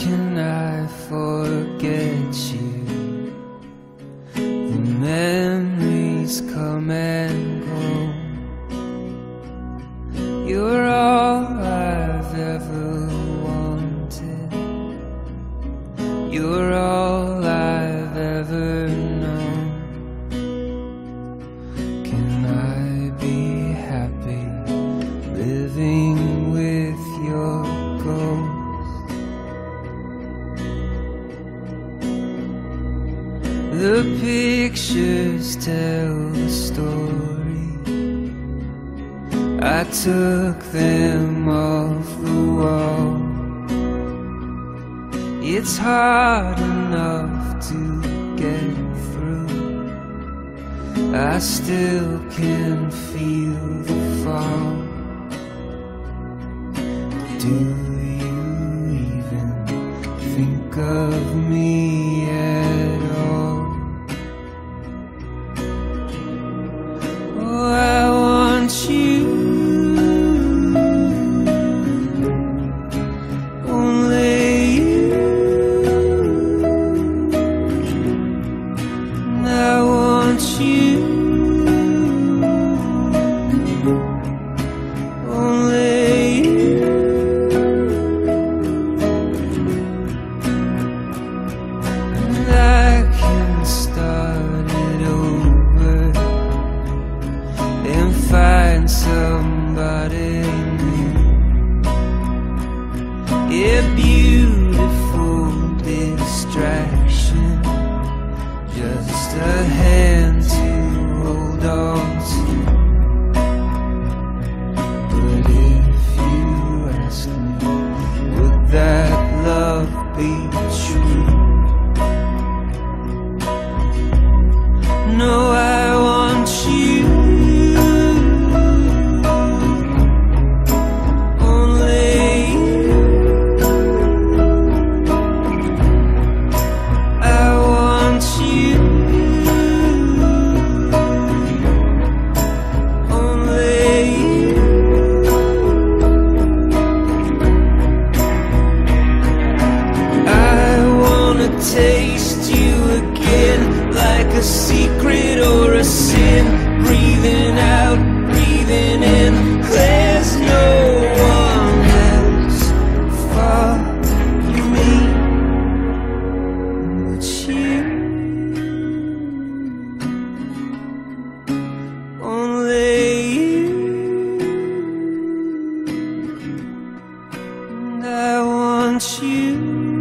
can I forget you? The memories come and go. You're all I've ever wanted. You're all I've ever known. Can I be happy living with your ghost? The pictures tell the story. I took them off the wall. It's hard enough to get through. I still can feel the fall. Do you even think of me at all? Oh, I want you, only you. And I want you, only you. And I can start it over and find somebody new. A beautiful distraction, just a hand to hold on to. But if you ask me, would that love be true? No, I want you, only you. I want you, only you. I wanna taste you again, like a secret or a sin. Breathing out, breathing in. There's no one else for me but you, only you. And I want you.